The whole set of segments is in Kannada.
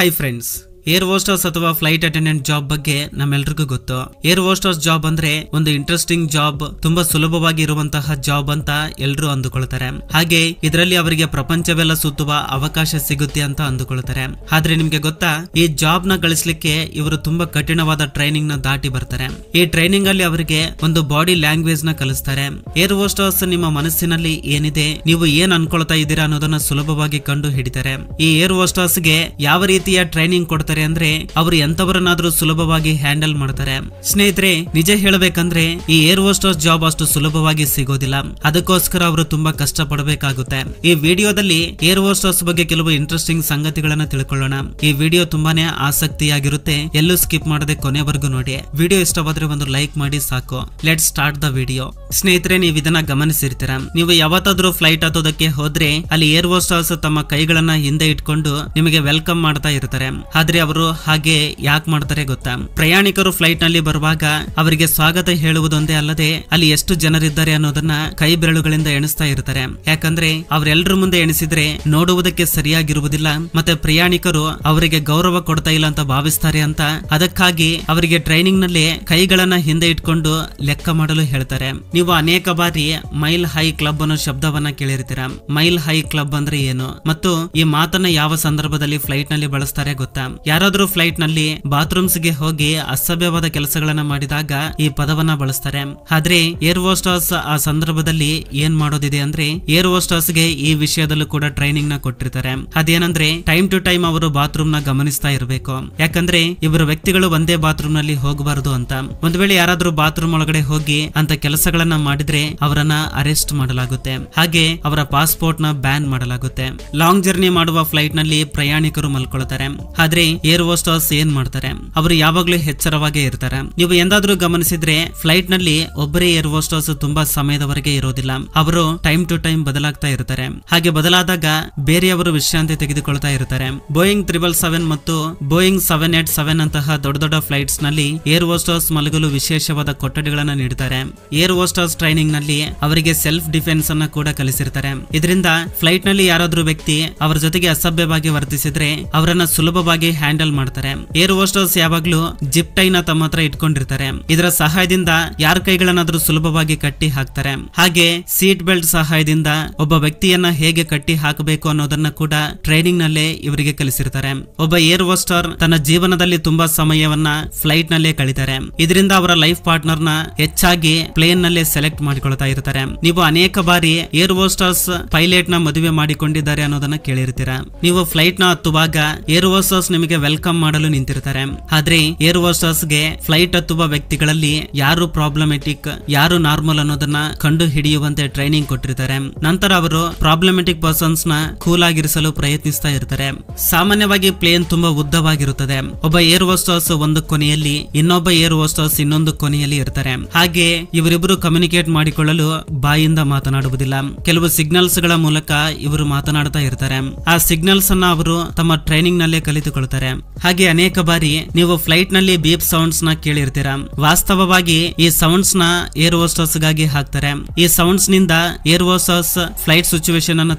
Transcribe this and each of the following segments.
ಹಾಯ್ ಫ್ರೆಂಡ್ಸ್, ಏರ್ ಹೋಸ್ಟಸ್ ಅಥವಾ ಫ್ಲೈಟ್ ಅಟೆಂಡೆಂಟ್ ಜಾಬ್ ಬಗ್ಗೆ ನಮ್ಮೆಲ್ರಿಗೂ ಗೊತ್ತು. ಏರ್ ಹೋಸ್ಟಸ್ ಜಾಬ್ ಅಂದ್ರೆ ಒಂದು ಇಂಟ್ರೆಸ್ಟಿಂಗ್ ಜಾಬ್, ತುಂಬಾ ಸುಲಭವಾಗಿ ಇರುವಂತಹ ಜಾಬ್ ಅಂತ ಎಲ್ರು ಅಂದುಕೊಳ್ತಾರೆ. ಹಾಗೆ ಇದರಲ್ಲಿ ಅವರಿಗೆ ಪ್ರಪಂಚವೆಲ್ಲ ಸುತ್ತುವ ಅವಕಾಶ ಸಿಗುತ್ತೆ ಅಂತ ಅಂದುಕೊಳ್ತಾರೆ. ಆದ್ರೆ ನಿಮ್ಗೆ ಗೊತ್ತಾ, ಈ ಜಾಬ್ ನ ಗಳಿಸಲಿಕ್ಕೆ ಇವರು ತುಂಬಾ ಕಠಿಣವಾದ ಟ್ರೈನಿಂಗ್ ನ ದಾಟಿ ಬರ್ತಾರೆ. ಈ ಟ್ರೈನಿಂಗ್ ಅಲ್ಲಿ ಅವರಿಗೆ ಒಂದು ಬಾಡಿ ಲ್ಯಾಂಗ್ವೇಜ್ ನ ಕಲಿಸ್ತಾರೆ. ಏರ್ ಹೋಸ್ಟಸ್ ನಿಮ್ಮ ಮನಸ್ಸಿನಲ್ಲಿ ಏನಿದೆ, ನೀವು ಏನ್ ಅನ್ಕೊಳ್ತಾ ಇದ್ದೀರಾ ಅನ್ನೋದನ್ನ ಸುಲಭವಾಗಿ ಕಂಡು ಹಿಡಿತಾರೆ. ಈ ಏರ್ ಹೋಸ್ಟಸ್ ಗೆ ಯಾವ ರೀತಿಯ ಟ್ರೈನಿಂಗ್ ಕೊಡ್ತಾರೆ ಅಂದ್ರೆ ಅವರು ಎಂತವರನ್ನಾದ್ರೂ ಸುಲಭವಾಗಿ ಹ್ಯಾಂಡಲ್ ಮಾಡ್ತಾರೆ. ಸ್ನೇಹಿತರೆ, ನಿಜ ಹೇಳಬೇಕಂದ್ರೆ ಈ ಏರ್ ಹೋಸ್ಟಸ್ ಜಾಬ್ ಅಷ್ಟು ಸುಲಭವಾಗಿ ಸಿಗೋದಿಲ್ಲ. ಅದಕ್ಕೋಸ್ಕರ ಅವರು ತುಂಬಾ ಕಷ್ಟ ಪಡಬೇಕಾಗುತ್ತೆ. ಈ ವಿಡಿಯೋದಲ್ಲಿ ಏರ್ ಹೋಸ್ಟಸ್ ಬಗ್ಗೆ ಕೆಲವು ಇಂಟ್ರೆಸ್ಟಿಂಗ್ ಸಂಗತಿಗಳನ್ನ ತಿಳ್ಕೊಳ್ಳೋಣ. ಈ ವಿಡಿಯೋ ತುಂಬಾನೇ ಆಸಕ್ತಿಯಾಗಿರುತ್ತೆ. ಎಲ್ಲೂ ಸ್ಕಿಪ್ ಮಾಡದೆ ಕೊನೆವರೆಗೂ ನೋಡಿ. ವಿಡಿಯೋ ಇಷ್ಟವಾದ್ರೆ ಒಂದು ಲೈಕ್ ಮಾಡಿ ಸಾಕು. Let start the video. ಸ್ನೇಹಿತರೆ, ನೀವು ಇದನ್ನ ಗಮನಿಸಿರ್ತೀರ. ನೀವು ಯಾವತ್ತಾದ್ರೂ ಫ್ಲೈಟ್ ಹತ್ತೋದಕ್ಕೆ ಹೋದ್ರೆ ಅಲ್ಲಿ ಏರ್ ಹೋಸ್ಟಸ್ ತಮ್ಮ ಕೈಗಳನ್ನ ಹಿಂದೆ ಇಟ್ಕೊಂಡು ನಿಮಗೆ ವೆಲ್ಕಮ್ ಮಾಡ್ತಾ ಇರ್ತಾರೆ. ಆದ್ರೆ ಅವರು ಹಾಗೆ ಯಾಕೆ ಮಾಡ್ತಾರೆ ಗೊತ್ತಾ? ಪ್ರಯಾಣಿಕರು ಫ್ಲೈಟ್ ನಲ್ಲಿ ಬರುವಾಗ ಅವರಿಗೆ ಸ್ವಾಗತ ಹೇಳುವುದೊಂದೇ ಅಲ್ಲದೆ ಅಲ್ಲಿ ಎಷ್ಟು ಜನರಿದ್ದಾರೆ ಅನ್ನೋದನ್ನ ಕೈ ಬೆರಳುಗಳಿಂದ ಎಣಿಸ್ತಾ ಇರ್ತಾರೆ. ಯಾಕಂದ್ರೆ ಅವರೆಲ್ಲರ ಮುಂದೆ ಎಣಿಸಿದ್ರೆ ನೋಡುವುದಕ್ಕೆ ಸರಿಯಾಗಿರುವುದಿಲ್ಲ, ಮತ್ತೆ ಪ್ರಯಾಣಿಕರು ಅವರಿಗೆ ಗೌರವ ಕೊಡ್ತಾ ಇಲ್ಲ ಅಂತ ಭಾವಿಸ್ತಾರೆ ಅಂತ. ಅದಕ್ಕಾಗಿ ಅವರಿಗೆ ಟ್ರೈನಿಂಗ್ ನಲ್ಲಿ ಕೈಗಳನ್ನ ಹಿಂದೆ ಇಟ್ಕೊಂಡು ಲೆಕ್ಕ ಮಾಡಲು ಹೇಳ್ತಾರೆ. ನೀವು ಅನೇಕ ಬಾರಿ ಮೈಲ್ ಹೈ ಕ್ಲಬ್ ಅನ್ನೋ ಶಬ್ದವನ್ನ ಕೇಳಿರ್ತೀರ. ಮೈಲ್ ಹೈ ಕ್ಲಬ್ ಅಂದ್ರೆ ಏನು ಮತ್ತು ಈ ಮಾತನ್ನ ಯಾವ ಸಂದರ್ಭದಲ್ಲಿ ಫ್ಲೈಟ್ ನಲ್ಲಿ ಬಳಸ್ತಾರೆ ಗೊತ್ತಾ? ಯಾರಾದ್ರೂ ಫ್ಲೈಟ್ ನಲ್ಲಿ ಬಾತ್ರೂಮ್ಸ್ ಗೆ ಹೋಗಿ ಅಸಭ್ಯವಾದ ಕೆಲಸಗಳನ್ನ ಮಾಡಿದಾಗ ಈ ಪದವನ್ನ ಬಳಸ್ತಾರೆ. ಆದ್ರೆ ಏರ್ ಹೋಸ್ಟಸ್ ಆ ಸಂದರ್ಭದಲ್ಲಿ ಏನ್ ಮಾಡೋದಿದೆ ಅಂದ್ರೆ, ಏರ್ ಹೋಸ್ಟಸ್ ಗೆ ಈ ವಿಷಯದಲ್ಲೂ ಕೂಡ ಟ್ರೈನಿಂಗ್ ನ ಕೊಟ್ಟಿರ್ತಾರೆ. ಅದೇನಂದ್ರೆ ಟೈಮ್ ಟು ಟೈಮ್ ಅವರು ಬಾತ್ರೂಮ್ ನ ಗಮನಿಸ್ತಾ ಇರಬೇಕು. ಯಾಕಂದ್ರೆ ಇಬ್ಬರು ವ್ಯಕ್ತಿಗಳು ಒಂದೇ ಬಾತ್ರೂಮ್ ನಲ್ಲಿ ಹೋಗಬಾರದು ಅಂತ. ಒಂದ್ ವೇಳೆ ಯಾರಾದ್ರೂ ಬಾತ್ರೂಮ್ ಒಳಗಡೆ ಹೋಗಿ ಅಂತ ಕೆಲಸಗಳನ್ನ ಮಾಡಿದ್ರೆ ಅವರನ್ನ ಅರೆಸ್ಟ್ ಮಾಡಲಾಗುತ್ತೆ. ಹಾಗೆ ಅವರ ಪಾಸ್ಪೋರ್ಟ್ ನ ಬ್ಯಾನ್ ಮಾಡಲಾಗುತ್ತೆ. ಲಾಂಗ್ ಜರ್ನಿ ಮಾಡುವ ಫ್ಲೈಟ್ ನಲ್ಲಿ ಪ್ರಯಾಣಿಕರು ಮಲ್ಕೊಳ್ತಾರೆ. ಆದ್ರೆ ಏರ್ ಹೋಸ್ಟಸ್ ಏನ್ ಮಾಡ್ತಾರೆ? ಅವರು ಯಾವಾಗ್ಲೂ ಎಚ್ಚರವಾಗೇ ಇರ್ತಾರೆ. ನೀವು ಎಂದಾದ್ರೂ ಗಮನಿಸಿದ್ರೆ ಫ್ಲೈಟ್ ನಲ್ಲಿ ಒಬ್ಬರೇ ಏರ್ ಹೋಸ್ಟಸ್ ತುಂಬಾ ಸಮಯದವರೆಗೆ ಇರೋದಿಲ್ಲ. ಅವರು ಟೈಮ್ ಟು ಟೈಮ್ ಬದಲಾಗ್ತಾ ಇರ್ತಾರೆ. ಹಾಗೆ ಬದಲಾದಾಗ ಬೇರೆಯವರು ವಿಶ್ರಾಂತಿ ತೆಗೆದುಕೊಳ್ತಾ ಇರ್ತಾರೆ. ಬೋಯಿಂಗ್ 777 ಮತ್ತು ಬೋಯಿಂಗ್ 787 ಅಂತಹ ದೊಡ್ಡ ದೊಡ್ಡ ಫ್ಲೈಟ್ಸ್ ನಲ್ಲಿ ಏರ್ ಹೋಸ್ಟಸ್ ಮಲಗಲು ವಿಶೇಷವಾದ ಕೊಠಡಿಗಳನ್ನ ನೀಡುತ್ತಾರೆ. ಏರ್ ಹೋಸ್ಟಸ್ ಟ್ರೈನಿಂಗ್ ನಲ್ಲಿ ಅವರಿಗೆ ಸೆಲ್ಫ್ ಡಿಫೆನ್ಸ್ ಅನ್ನ ಕೂಡ ಕಲಿಸಿರ್ತಾರೆ. ಇದರಿಂದ ಫ್ಲೈಟ್ ನಲ್ಲಿ ಯಾರಾದ್ರೂ ವ್ಯಕ್ತಿ ಅವರ ಜೊತೆಗೆ ಅಸಭ್ಯವಾಗಿ ವರ್ತಿಸಿದ್ರೆ ಅವರನ್ನ ಸುಲಭವಾಗಿ ಹ್ಯಾಂಡಲ್ ಮಾಡ್ತಾರೆ. ಏರ್ ಹೋಸ್ಟಸ್ ಯಾವಾಗ್ಲೂ ಜಿಪ್ ಟೈ ನ ತಮ್ಮ ಹತ್ರ ಇಟ್ಕೊಂಡಿರ್ತಾರೆ. ಇದರ ಸಹಾಯದಿಂದ ಯಾರ ಕೈಗಳನ್ನಾದ್ರೂ ಸುಲಭವಾಗಿ ಕಟ್ಟಿ ಹಾಕ್ತಾರೆ. ಹಾಗೆ ಸೀಟ್ ಬೆಲ್ಟ್ ಸಹಾಯದಿಂದ ಒಬ್ಬ ವ್ಯಕ್ತಿಯನ್ನ ಹೇಗೆ ಕಟ್ಟಿ ಹಾಕಬೇಕು ಅನ್ನೋದನ್ನ ಕೂಡ ಟ್ರೈನಿಂಗ್ ನಲ್ಲೇ ಇವರಿಗೆ ಕಲಿಸಿರ್ತಾರೆ. ಒಬ್ಬ ಏರ್ ಹೋಸ್ಟರ್ ತನ್ನ ಜೀವನದಲ್ಲಿ ತುಂಬಾ ಸಮಯವನ್ನ ಫ್ಲೈಟ್ ನಲ್ಲೇ ಕಳೀತಾರೆ. ಇದರಿಂದ ಅವರ ಲೈಫ್ ಪಾರ್ಟ್ನರ್ ನ ಹೆಚ್ಚಾಗಿ ಪ್ಲೇನ್ ನಲ್ಲೇ ಸೆಲೆಕ್ಟ್ ಮಾಡಿಕೊಳ್ತಾ ಇರ್ತಾರೆ. ನೀವು ಅನೇಕ ಬಾರಿ ಏರ್ ಹೋಸ್ಟಸ್ ಪೈಲಟ್ ನ ಮದುವೆ ಮಾಡಿಕೊಂಡಿದ್ದಾರೆ ಅನ್ನೋದನ್ನ ಕೇಳಿರ್ತೀರಾ. ನೀವು ಫ್ಲೈಟ್ ನ ಹತ್ತುವಾಗ ಏರ್ ಹೋಸ್ಟಸ್ ನಿಮಗೆ ವೆಲ್ಕಮ್ ಮಾಡಲು ನಿಂತಿರ್ತಾರೆ. ಆದ್ರೆ ಏರ್ ಹೋಸ್ಟಸ್ ಗೆ ಫ್ಲೈಟ್ ಹತ್ತುವ ವ್ಯಕ್ತಿಗಳಲ್ಲಿ ಯಾರು ಪ್ರಾಬ್ಲಮೆಟಿಕ್, ಯಾರು ನಾರ್ಮಲ್ ಅನ್ನೋದನ್ನ ಕಂಡು ಹಿಡಿಯುವಂತೆ ಟ್ರೈನಿಂಗ್ ಕೊಟ್ಟಿರ್ತಾರೆ. ನಂತರ ಅವರು ಪ್ರಾಬ್ಲಮೆಟಿಕ್ ಪರ್ಸನ್ಸ್ ನ ಕೂಲ್ ಆಗಿರಿಸಲು ಪ್ರಯತ್ನಿಸ್ತಾ ಇರ್ತಾರೆ. ಸಾಮಾನ್ಯವಾಗಿ ಪ್ಲೇನ್ ತುಂಬಾ ಉದ್ದವಾಗಿರುತ್ತದೆ. ಒಬ್ಬ ಏರ್ ಹೋಸ್ಟಸ್ ಒಂದು ಕೊನೆಯಲ್ಲಿ, ಇನ್ನೊಬ್ಬ ಏರ್ ಹೋಸ್ಟಸ್ ಇನ್ನೊಂದು ಕೊನೆಯಲ್ಲಿ ಇರ್ತಾರೆ. ಹಾಗೆ ಇವರಿಬ್ಬರು ಕಮ್ಯುನಿಕೇಟ್ ಮಾಡಿಕೊಳ್ಳಲು ಬಾಯಿಂದ ಮಾತನಾಡುವುದಿಲ್ಲ. ಕೆಲವು ಸಿಗ್ನಲ್ಸ್ ಗಳ ಮೂಲಕ ಇವರು ಮಾತನಾಡ್ತಾ ಇರ್ತಾರೆ. ಆ ಸಿಗ್ನಲ್ಸ್ ಅನ್ನ ಅವರು ತಮ್ಮ ಟ್ರೈನಿಂಗ್ ನಲ್ಲೇ ಕಲಿತುಕೊಳ್ತಾರೆ. ಹಾಗೆ ಅನೇಕ ಬಾರಿ ನೀವು ಫ್ಲೈಟ್ ನಲ್ಲಿ ಬೀಪ್ ಸೌಂಡ್ಸ್ ನ ಕೇಳಿರ್ತೀರಾ. ವಾಸ್ತವವಾಗಿ ಈ ಸೌಂಡ್ಸ್ ನ ಏರ್ ಹೋಸ್ಟಸ್ ಗಾಗಿ ಹಾಕ್ತಾರೆ. ಈ ಸೌಂಡ್ಸ್ ನಿಂದ ಏರ್ ಹೋಸ್ಟಸ್ ಫ್ಲೈಟ್ ಸಿಚುವೇಶನ್ ಅನ್ನ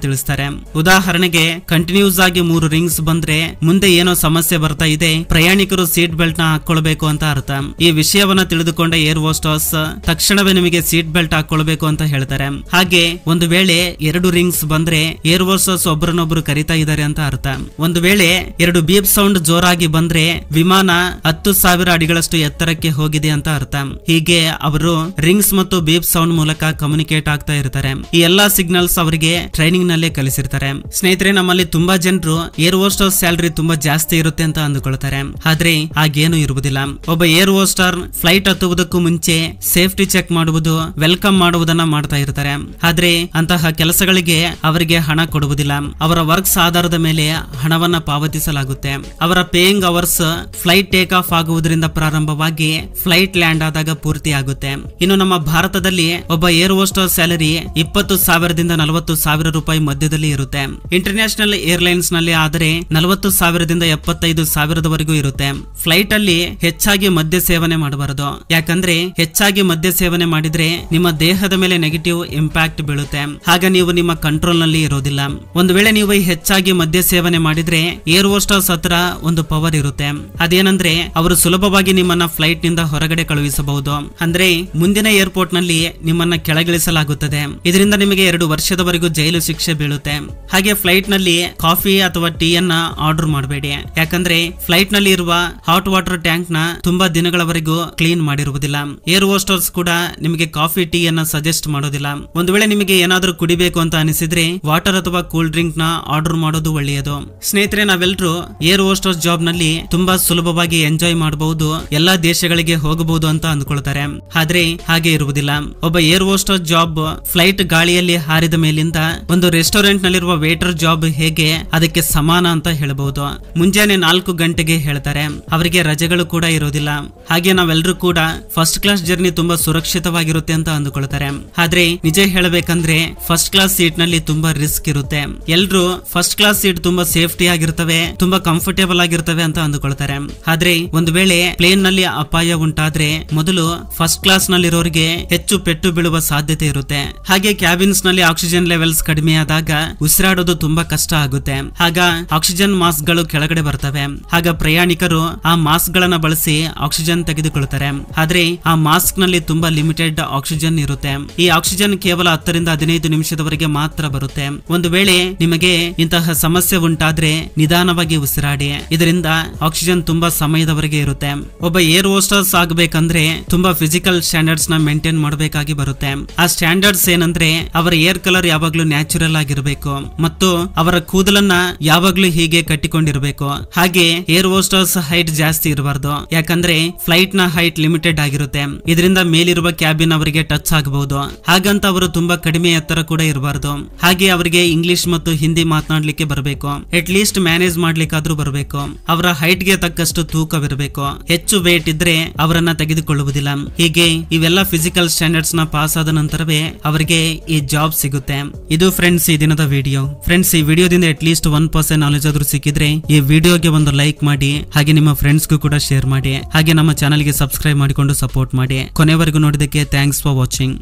ತಿಳಿಸ್ತಾರೆ. ಉದಾಹರಣೆಗೆ ಕಂಟಿನ್ಯೂಸ್ ಆಗಿ 3 ರಿಂಗ್ಸ್ ಬಂದ್ರೆ ಮುಂದೆ ಏನೋ ಸಮಸ್ಯೆ ಬರ್ತಾ ಇದೆ, ಪ್ರಯಾಣಿಕರು ಸೀಟ್ ಬೆಲ್ಟ್ ನ ಹಾಕೊಳ್ಬೇಕು ಅಂತ ಅರ್ಥ. ಈ ವಿಷಯವನ್ನ ತಿಳಿದುಕೊಂಡ ಏರ್ ಹೋಸ್ಟಸ್ ತಕ್ಷಣವೇ ನಿಮಗೆ ಸೀಟ್ ಬೆಲ್ಟ್ ಹಾಕೊಳ್ಬೇಕು ಅಂತ ಹೇಳ್ತಾರೆ. ಹಾಗೆ ಒಂದು ವೇಳೆ 2 ರಿಂಗ್ಸ್ ಬಂದ್ರೆ ಏರ್ ಹೋಸ್ಟಸ್ ಒಬ್ಬರನ್ನೊಬ್ರು ಕರಿತಾ ಇದ್ದಾರೆ ಅಂತ ಅರ್ಥ. ಒಂದು ವೇಳೆ 2 ಬೀಪ್ ಸೌಂಡ್ ಜೋರಾಗಿ ಬಂದ್ರೆ ವಿಮಾನ 10,000 ಅಡಿಗಳಷ್ಟು ಎತ್ತರಕ್ಕೆ ಹೋಗಿದೆ ಅಂತ ಅರ್ಥ. ಹೀಗೆ ಅವರು ರಿಂಗ್ಸ್ ಮತ್ತು ಬೀಪ್ ಸೌಂಡ್ ಮೂಲಕ ಕಮ್ಯುನಿಕೇಟ್ ಆಗ್ತಾ ಇರ್ತಾರೆ. ಈ ಎಲ್ಲಾ ಸಿಗ್ನಲ್ಸ್ ಅವರಿಗೆ ಟ್ರೈನಿಂಗ್ ನಲ್ಲೇ ಕಲಿಸಿರ್ತಾರೆ. ಸ್ನೇಹಿತರೆ, ನಮ್ಮಲ್ಲಿ ತುಂಬಾ ಜನರು ಏರ್ ಹೋಸ್ಟಸ್ ಸ್ಯಾಲರಿ ತುಂಬಾ ಜಾಸ್ತಿ ಇರುತ್ತೆ ಅಂತ ಅಂದುಕೊಳ್ತಾರೆ. ಆದ್ರೆ ಹಾಗೇನು ಇರುವುದಿಲ್ಲ. ಒಬ್ಬ ಏರ್ ಹೋಸ್ಟರ್ ಫ್ಲೈಟ್ ಹತ್ತುವುದಕ್ಕೂ ಮುಂಚೆ ಸೇಫ್ಟಿ ಚೆಕ್ ಮಾಡುವುದು, ವೆಲ್ಕಮ್ ಮಾಡುವುದನ್ನ ಮಾಡ್ತಾ ಇರ್ತಾರೆ. ಆದ್ರೆ ಅಂತಹ ಕೆಲಸಗಳಿಗೆ ಅವರಿಗೆ ಹಣ ಕೊಡುವುದಿಲ್ಲ. ಅವರ ವರ್ಕ್ಸ್ ಆಧಾರದ ಮೇಲೆ ಹಣವನ್ನ ಪಾವತಿಸಲಾಗುತ್ತೆ. ಅವರ pay staying hours flight take off ಆಗುವುದರಿಂದ ಪ್ರಾರಂಭವಾಗಿ ಫ್ಲೈಟ್ ಲ್ಯಾಂಡ್ ಆದಾಗ ಪೂರ್ತಿ ಆಗುತ್ತೆ. ಇನ್ನು ನಮ್ಮ ಭಾರತದಲ್ಲಿ ಒಬ್ಬ ಏರ್ ಹೋಸ್ಟರ್ ಸ್ಯಾಲರಿ 20,000ದಿಂದ 40,000 ರೂಪಾಯಿ ಮಧ್ಯದಲ್ಲಿ ಇರುತ್ತೆ. ಇಂಟರ್ನ್ಯಾಷನಲ್ ಏರ್ಲೈನ್ಸ್ ನಲ್ಲಿ ಆದರೆ 40,000ದಿಂದ 75,000ವರೆಗೂ ಇರುತ್ತೆ. ಫ್ಲೈಟ್ ಅಲ್ಲಿ ಹೆಚ್ಚಾಗಿ ಮದ್ಯ ಸೇವನೆ ಮಾಡಬಾರದು. ಯಾಕಂದ್ರೆ ಹೆಚ್ಚಾಗಿ ಮದ್ಯ ಸೇವನೆ ಮಾಡಿದ್ರೆ ನಿಮ್ಮ ದೇಹದ ಮೇಲೆ ನೆಗೆಟಿವ್ ಇಂಪ್ಯಾಕ್ಟ್ ಬೀಳುತ್ತೆ. ಆಗ ನೀವು ನಿಮ್ಮ ಕಂಟ್ರೋಲ್ ನಲ್ಲಿ ಇರೋದಿಲ್ಲ. ಒಂದು ವೇಳೆ ನೀವು ಹೆಚ್ಚಾಗಿ ಮದ್ಯ ಸೇವನೆ ಮಾಡಿದ್ರೆ ಏರ್ ಹೋಸ್ಟರ್ಸ್ ಹತ್ರ ಒಂದು ಪವರ್ ಇರುತ್ತೆ. ಅದೇನಂದ್ರೆ ಅವರು ಸುಲಭವಾಗಿ ನಿಮ್ಮನ್ನ ಫ್ಲೈಟ್ ನಿಂದ ಹೊರಗಡೆ ಕಳುಹಿಸಬಹುದು. ಅಂದ್ರೆ ಮುಂದಿನ ಏರ್ಪೋರ್ಟ್ ನಲ್ಲಿ ನಿಮ್ಮನ್ನ ಕೆಳಗಿಳಿಸಲಾಗುತ್ತದೆ. ಇದರಿಂದ ನಿಮಗೆ 2 ವರ್ಷದವರೆಗೂ ಜೈಲು ಶಿಕ್ಷೆ ಬೀಳುತ್ತೆ. ಹಾಗೆ ಫ್ಲೈಟ್ ನಲ್ಲಿ ಕಾಫಿ ಅಥವಾ ಟೀ ಅನ್ನ ಆರ್ಡರ್ ಮಾಡಬೇಡಿ. ಯಾಕಂದ್ರೆ ಫ್ಲೈಟ್ ನಲ್ಲಿ ಇರುವ ಹಾಟ್ ವಾಟರ್ ಟ್ಯಾಂಕ್ ನ ತುಂಬಾ ದಿನಗಳವರೆಗೂ ಕ್ಲೀನ್ ಮಾಡಿರುವುದಿಲ್ಲ. ಏರ್ ಹೋಸ್ಟರ್ಸ್ ಕೂಡ ನಿಮಗೆ ಕಾಫಿ ಟೀ ಅನ್ನ ಸಜೆಸ್ಟ್ ಮಾಡೋದಿಲ್ಲ. ಒಂದು ವೇಳೆ ನಿಮಗೆ ಏನಾದ್ರೂ ಕುಡಿಬೇಕು ಅಂತ ಅನಿಸಿದ್ರೆ ವಾಟರ್ ಅಥವಾ ಕೂಲ್ ಡ್ರಿಂಕ್ ನ ಆರ್ಡರ್ ಮಾಡೋದು ಒಳ್ಳೆಯದು. ಸ್ನೇಹಿತರೆ, ನಾವೆಲ್ಲರೂ ಏರ್ ಹೋಸ್ಟರ್ಸ್ ಜಾಬ್ ನಲ್ಲಿ ತುಂಬಾ ಸುಲಭವಾಗಿ ಎಂಜಾಯ್ ಮಾಡಬಹುದು, ಎಲ್ಲಾ ದೇಶಗಳಿಗೆ ಹೋಗಬಹುದು ಅಂತ ಅಂದ್ಕೊಳ್ತಾರೆ. ಆದ್ರೆ ಹಾಗೆ ಇರುವುದಿಲ್ಲ. ಒಬ್ಬ ಏರ್ ಹೋಸ್ಟರ್ ಜಾಬ್ ಫ್ಲೈಟ್ ಗಾಳಿಯಲ್ಲಿ ಹಾರಿದ ಮೇಲಿಂದ ಒಂದು ರೆಸ್ಟೋರೆಂಟ್ ನಲ್ಲಿರುವ ವೇಟರ್ ಜಾಬ್ ಹೇಗೆ ಅದಕ್ಕೆ ಸಮಾನ ಅಂತ ಹೇಳಬಹುದು. ಮುಂಜಾನೆ 4 ಗಂಟೆಗೆ ಹೇಳ್ತಾರೆ, ಅವರಿಗೆ ರಜೆಗಳು ಕೂಡ ಇರೋದಿಲ್ಲ. ಹಾಗೆ ನಾವೆಲ್ಲರೂ ಕೂಡ ಫಸ್ಟ್ ಕ್ಲಾಸ್ ಜರ್ನಿ ತುಂಬಾ ಸುರಕ್ಷಿತವಾಗಿರುತ್ತೆ ಅಂತ ಅಂದುಕೊಳ್ತಾರೆ. ಆದ್ರೆ ನಿಜ ಹೇಳಬೇಕಂದ್ರೆ ಫಸ್ಟ್ ಕ್ಲಾಸ್ ಸೀಟ್ ನಲ್ಲಿ ತುಂಬಾ ರಿಸ್ಕ್ ಇರುತ್ತೆ. ಎಲ್ರು ಫಸ್ಟ್ ಕ್ಲಾಸ್ ಸೀಟ್ ತುಂಬಾ ಸೇಫ್ಟಿ ಆಗಿರ್ತವೆ, ತುಂಬಾ ಕಂಫರ್ಟೇಬಲ್ ಆಗಿರ್ತವೆ ಅಂತ ಅಂದುಕೊಳ್ತಾರೆ. ಆದ್ರೆ ಒಂದು ವೇಳೆ ಪ್ಲೇನ್ ನಲ್ಲಿ ಅಪಾಯ ಉಂಟಾದ್ರೆ ಮೊದಲು ಫಸ್ಟ್ ಕ್ಲಾಸ್ ನಲ್ಲಿರೋರಿಗೆ ಹೆಚ್ಚು ಪೆಟ್ಟು ಬೀಳುವ ಸಾಧ್ಯತೆ ಇರುತ್ತೆ. ಹಾಗೆ ಕ್ಯಾಬಿನ್ಸ್ ನಲ್ಲಿ ಆಕ್ಸಿಜನ್ ಲೆವೆಲ್ಸ್ ಕಡಿಮೆ ಆದಾಗ ಉಸಿರಾಡೋದು ತುಂಬಾ ಕಷ್ಟ ಆಗುತ್ತೆ. ಆಗ ಆಕ್ಸಿಜನ್ ಮಾಸ್ಕ್ ಗಳು ಕೆಳಗಡೆ ಬರ್ತವೆ. ಆಗ ಪ್ರಯಾಣಿಕರು ಆ ಮಾಸ್ಕ್ ಗಳನ್ನ ಬಳಸಿ ಆಕ್ಸಿಜನ್ ತೆಗೆದುಕೊಳ್ತಾರೆ. ಆದ್ರೆ ಆ ಮಾಸ್ಕ್ ನಲ್ಲಿ ತುಂಬಾ ಲಿಮಿಟೆಡ್ ಆಕ್ಸಿಜನ್ ಇರುತ್ತೆ. ಈ ಆಕ್ಸಿಜನ್ ಕೇವಲ 10ರಿಂದ 15 ನಿಮಿಷದವರೆಗೆ ಮಾತ್ರ ಬರುತ್ತೆ. ಒಂದು ವೇಳೆ ನಿಮಗೆ ಇಂತಹ ಸಮಸ್ಯೆ ಉಂಟಾದ್ರೆ ನಿಧಾನವಾಗಿ ಉಸಿರಾಡಿ. ಇದರಿಂದ ಆಕ್ಸಿಜನ್ ತುಂಬಾ ಸಮಯದವರೆಗೆ ಇರುತ್ತೆ. ಒಬ್ಬ ಏರ್ ಹೋಸ್ಟರ್ಸ್ ಆಗಬೇಕಂದ್ರೆ ತುಂಬಾ ಫಿಸಿಕಲ್ ಸ್ಟ್ಯಾಂಡರ್ಡ್ಸ್ ನ ಮೇಂಟೈನ್ ಮಾಡಬೇಕಾಗಿ ಬರುತ್ತೆ. ಆ ಸ್ಟ್ಯಾಂಡರ್ಡ್ಸ್ ಏನಂದ್ರೆ ಅವರ ಏರ್ ಕಲರ್ ಯಾವಾಗ್ಲೂ ನ್ಯಾಚುರಲ್ ಆಗಿರಬೇಕು ಮತ್ತು ಅವರ ಕೂದಲನ್ನ ಯಾವಾಗ್ಲೂ ಹೀಗೆ ಕಟ್ಟಿಕೊಂಡಿರಬೇಕು. ಹಾಗೆ ಏರ್ ಹೋಸ್ಟರ್ಸ್ ಹೈಟ್ ಜಾಸ್ತಿ ಇರಬಾರ್ದು. ಯಾಕಂದ್ರೆ ಫ್ಲೈಟ್ ನ ಹೈಟ್ ಲಿಮಿಟೆಡ್ ಆಗಿರುತ್ತೆ. ಇದರಿಂದ ಮೇಲಿರುವ ಕ್ಯಾಬಿನ್ ಅವರಿಗೆ ಟಚ್ ಆಗಬಹುದು. ಹಾಗಂತ ಅವರು ತುಂಬಾ ಕಡಿಮೆ ಎತ್ತರ ಕೂಡ ಇರಬಾರ್ದು. ಹಾಗೆ ಅವರಿಗೆ ಇಂಗ್ಲಿಷ್ ಮತ್ತು ಹಿಂದಿ ಮಾತನಾಡ್ಲಿಕ್ಕೆ ಬರಬೇಕು. ಅಟ್ ಲೀಸ್ಟ್ ಮ್ಯಾನೇಜ್ ಮಾಡ್ಲಿಕ್ಕಾದ್ರೂ ಬರಬೇಕು. ಅವರ ಹೈಟ್ ಗೆ ತಕ್ಕಷ್ಟು ತೂಕವಿರಬೇಕು. ಹೆಚ್ಚು ವೇಟ್ ಇದ್ರೆ ಅವರನ್ನ ತೆಗೆದುಕೊಳ್ಳುವುದಿಲ್ಲ. ಹೀಗೆ ಇವೆಲ್ಲ ಫಿಸಿಕಲ್ ಸ್ಟ್ಯಾಂಡರ್ಡ್ಸ್ ನ ಪಾಸ್ ಆದ ನಂತರವೇ ಅವರಿಗೆ ಈ ಜಾಬ್ ಸಿಗುತ್ತೆ. ಇದು ಫ್ರೆಂಡ್ಸ್ ಈ ದಿನದ ವಿಡಿಯೋ. ಫ್ರೆಂಡ್ಸ್, ಈ ವಿಡಿಯೋದಿಂದ ಅಟ್ ಲೀಸ್ಟ್ 1% ನಾಲೆಜ್ ಆದ್ರೂ ಸಿಕ್ಕಿದ್ರೆ ಈ ವಿಡಿಯೋಗೆ ಒಂದು ಲೈಕ್ ಮಾಡಿ, ಹಾಗೆ ನಿಮ್ಮ ಫ್ರೆಂಡ್ಸ್ಗೂ ಕೂಡ ಶೇರ್ ಮಾಡಿ, ಹಾಗೆ ನಮ್ಮ ಚಾನಲ್ಗೆ ಸಬ್ಸ್ಕ್ರೈಬ್ ಮಾಡಿಕೊಂಡು ಸಪೋರ್ಟ್ ಮಾಡಿ. ಕೊನೆವರೆಗೂ ನೋಡಿದಕ್ಕೆ ಥ್ಯಾಂಕ್ಸ್ ಫಾರ್ ವಾಚಿಂಗ್.